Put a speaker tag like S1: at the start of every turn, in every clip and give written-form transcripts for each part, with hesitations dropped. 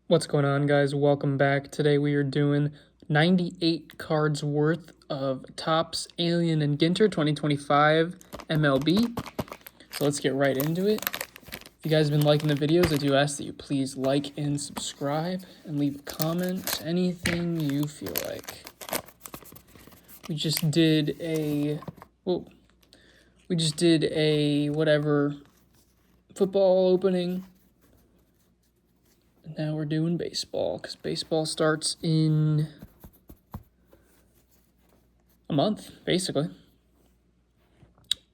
S1: What's going on, guys? Welcome back. Today we are doing 98 cards worth of Topps Alien and Ginter 2025 MLB. So let's get right into it. If you guys have been liking the videos, I do ask that you please like and subscribe and leave a comment, anything you feel like. We just did a whatever football opening. Now we're doing baseball, because baseball starts in a month, basically.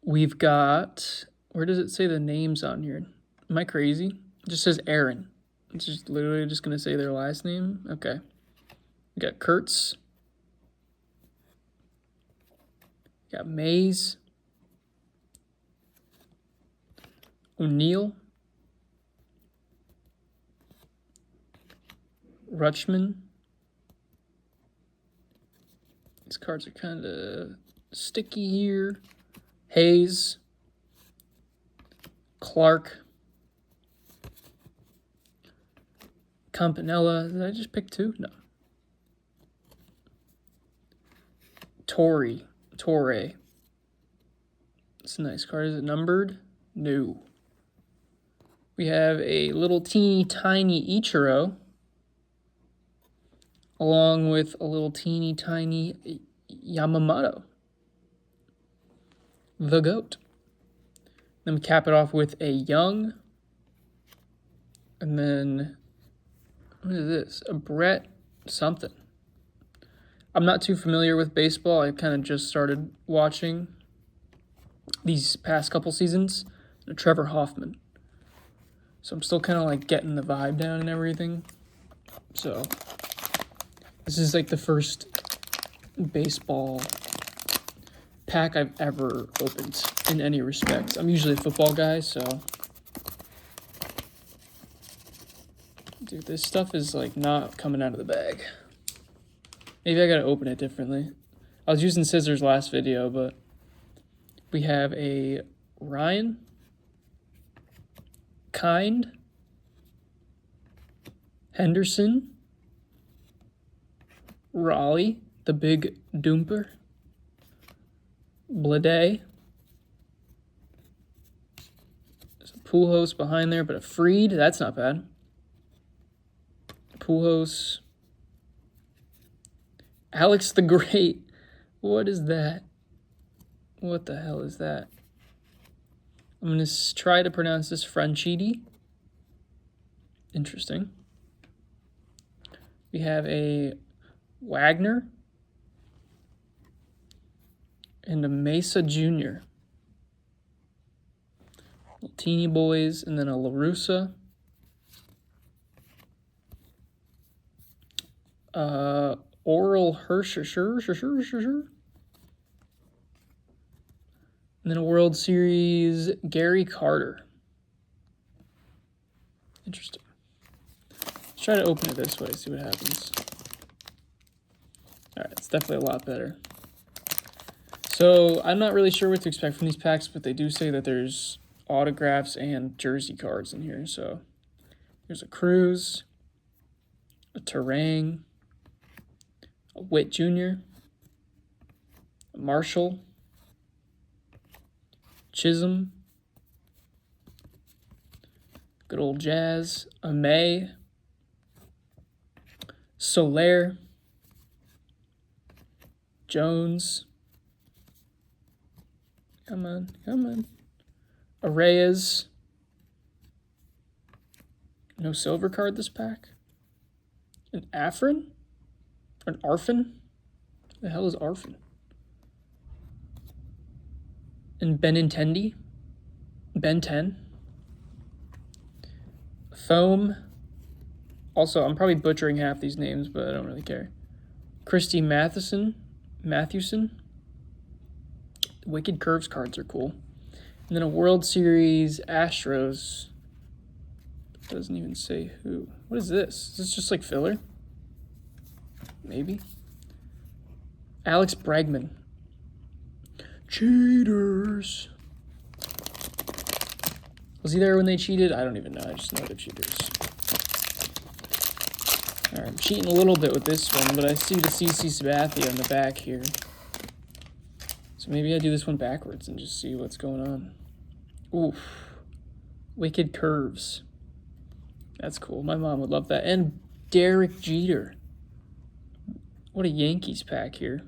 S1: We've got, where does it say the names on here? Am I crazy? It just says Aaron. It's just literally just going to say their last name. Okay. We got Kurtz. We got Mays. O'Neill. Rutschman. These cards are kind of sticky here. Hayes. Clark. Campanella. Did I just pick two? No. Torre. It's a nice card. Is it numbered? No. We have a little teeny tiny Ichiro, along with a little teeny tiny Yamamoto, the GOAT. Then we cap it off with a Young, and then, what is this? A Brett something. I'm not too familiar with baseball. I kind of just started watching these past couple seasons. Trevor Hoffman. So I'm still kind of like getting the vibe down and everything. So this is like the first baseball pack I've ever opened in any respect. I'm usually a football guy, so. Dude, this stuff is like not coming out of the bag. Maybe I gotta open it differently. I was using scissors last video, but we have a Ryan, Kind, Henderson, Raleigh, the big Dumper, Blade. There's a Pujols behind there, but a Freed, that's not bad. Pujols. Alex the Great. What is that? What the hell is that? I'm going to try to pronounce this Franchitti. Interesting. We have a Wagner and a Mesa Jr. Little teeny boys, and then a LaRussa. Oral Hersher. And then a World Series Gary Carter. Interesting. Let's try to open it this way, see what happens. All right, it's definitely a lot better. So I'm not really sure what to expect from these packs, but they do say that there's autographs and jersey cards in here. So there's a Cruz, a Terang, a Witt Jr., a Marshall, Chisholm, good old Jazz, a May, Soler, Jones, come on, Arraez, no silver card this pack, an Afrin, an Arfin, the hell is Arfin? And Benintendi, Ben 10, Foam. Also, I'm probably butchering half these names, but I don't really care. Christy Mathewson. The Wicked Curves cards are cool. And then a World Series Astros. Doesn't even say who. What is this? Is this just like filler? Maybe. Alex Bregman. Cheaters. Was he there when they cheated? I don't even know. I just know they're cheaters. Alright, I'm cheating a little bit with this one, but I see the CC Sabathia on the back here. So maybe I do this one backwards and just see what's going on. Oof. Wicked Curves. That's cool. My mom would love that. And Derek Jeter. What a Yankees pack here.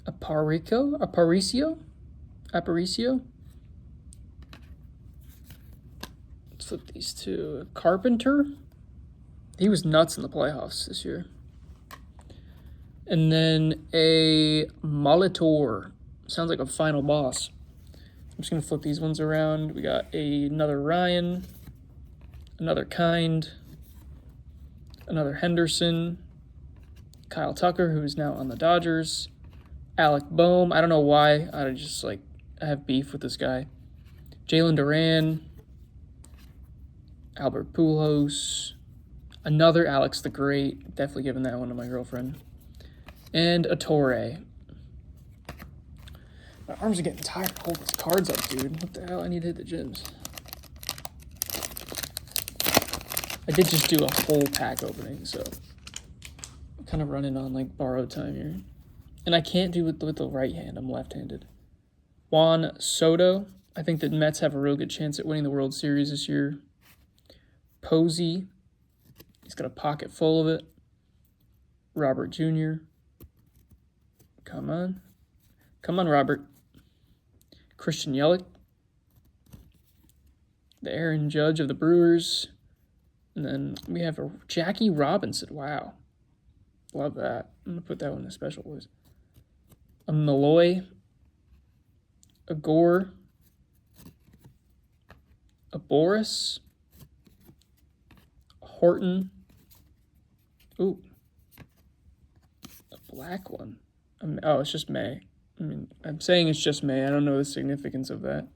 S1: Aparicio? Let's flip these two. Carpenter? He was nuts in the playoffs this year. And then a Molitor. Sounds like a final boss. I'm just going to flip these ones around. We got another Ryan. Another Kind. Another Henderson. Kyle Tucker, who is now on the Dodgers. Alec Boehm. I don't know why. I have beef with this guy. Jalen Duran. Albert Pujols. Another Alex the Great. Definitely giving that one to my girlfriend. And a Torre. My arms are getting tired holding these cards up, dude. What the hell? I need to hit the gyms. I did just do a whole pack opening, so I'm kind of running on like borrowed time here. And I can't do it with the right hand. I'm left-handed. Juan Soto. I think the Mets have a real good chance at winning the World Series this year. Posey. He's got a pocket full of it. Robert Jr. Come on. Come on, Robert. Christian Yelich. The Aaron Judge of the Brewers. And then we have a Jackie Robinson. Wow. Love that. I'm going to put that one in a special list. A Malloy. A Gore. A Boris. A Horton. Ooh. A black one. Oh, it's just May. I mean, I'm saying it's just May. I don't know the significance of that.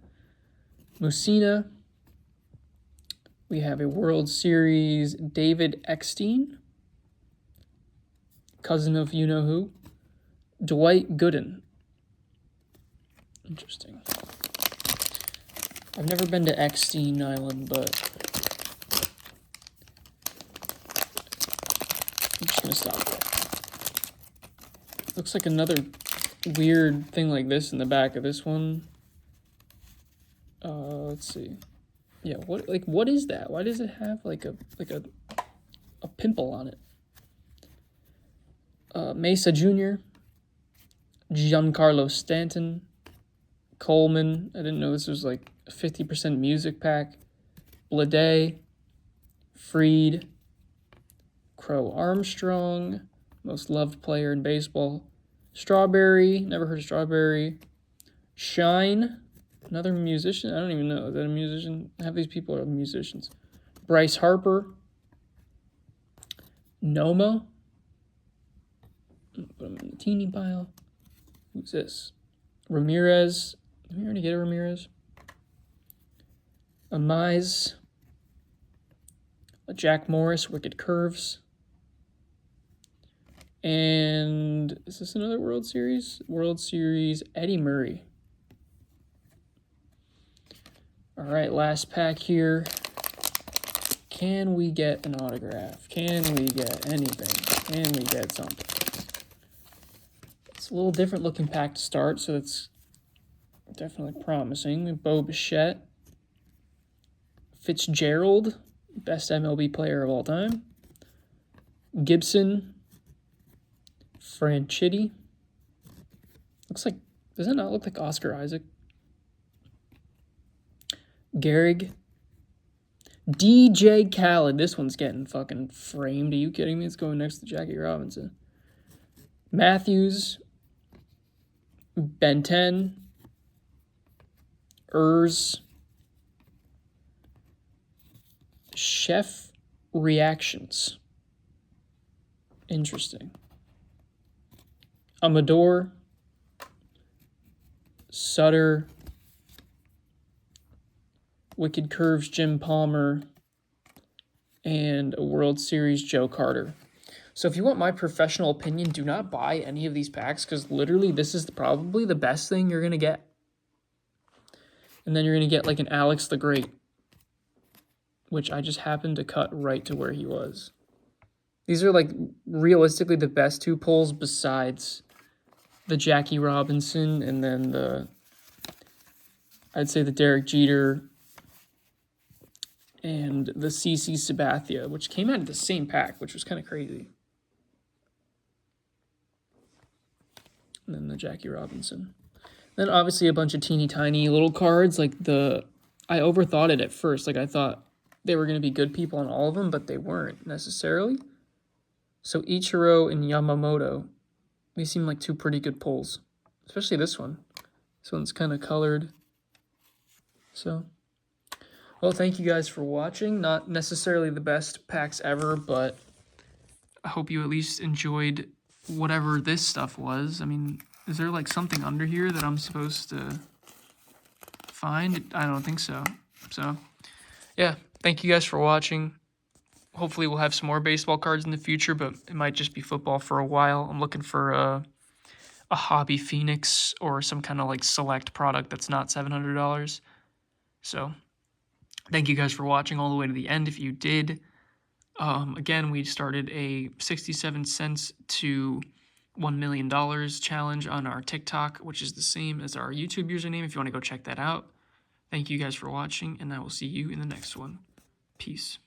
S1: Musina. We have a World Series David Eckstein. Cousin of you-know-who. Dwight Gooden. Interesting. I've never been to Eckstein Island, but I'm just going to stop there. Looks like another weird thing like this in the back of this one. Let's see. Yeah, what is that? Why does it have like a pimple on it? Mesa Jr., Giancarlo Stanton, Coleman. I didn't know this was like a 50% music pack. Blade, Freed, Crow Armstrong, most loved player in baseball. Strawberry, never heard of Strawberry. Shine, another musician. I don't even know. Is that a musician? Half these people are musicians. Bryce Harper. Noma. Put him in the teeny pile. Who's this? Ramirez. Did we already get a Ramirez? A Mize. A Jack Morris, Wicked Curves. And is this another World Series? World Series, Eddie Murray. All right, last pack here. Can we get an autograph? Can we get anything? Can we get something? It's a little different looking pack to start, so it's definitely promising. Bo Bichette. Fitzgerald, best MLB player of all time. Gibson. Franchitti. Looks like, does it not look like Oscar Isaac? Gehrig. DJ Khaled. This one's getting fucking framed. Are you kidding me? It's going next to Jackie Robinson. Matthews. Ben 10. Chef Reactions. Interesting. Amador. Sutter. Wicked Curves Jim Palmer. And a World Series Joe Carter. So if you want my professional opinion, do not buy any of these packs because literally this is probably the best thing you're going to get. And then you're going to get like an Alex the Great. which I just happened to cut right to where he was. These are like realistically the best two pulls besides the Jackie Robinson and then I'd say the Derek Jeter and the CC Sabathia, which came out of the same pack, which was kind of crazy. And then the Jackie Robinson. Then obviously a bunch of teeny tiny little cards. Like I overthought it at first. Like I thought they were going to be good people on all of them, but they weren't necessarily. So Ichiro and Yamamoto, they seem like two pretty good pulls. Especially this one. This one's kind of colored. So, well, thank you guys for watching. Not necessarily the best packs ever, but I hope you at least enjoyed whatever this stuff was. I mean, is there like something under here that I'm supposed to find? I don't think so. So, yeah, thank you guys for watching. Hopefully we'll have some more baseball cards in the future, but it might just be football for a while. I'm looking for a hobby Phoenix or some kind of like select product that's not $700. So, thank you guys for watching all the way to the end if you did. Again, we started a 67 cents to $1 million challenge on our TikTok, which is the same as our YouTube username if you want to go check that out. Thank you guys for watching, and I will see you in the next one. Peace.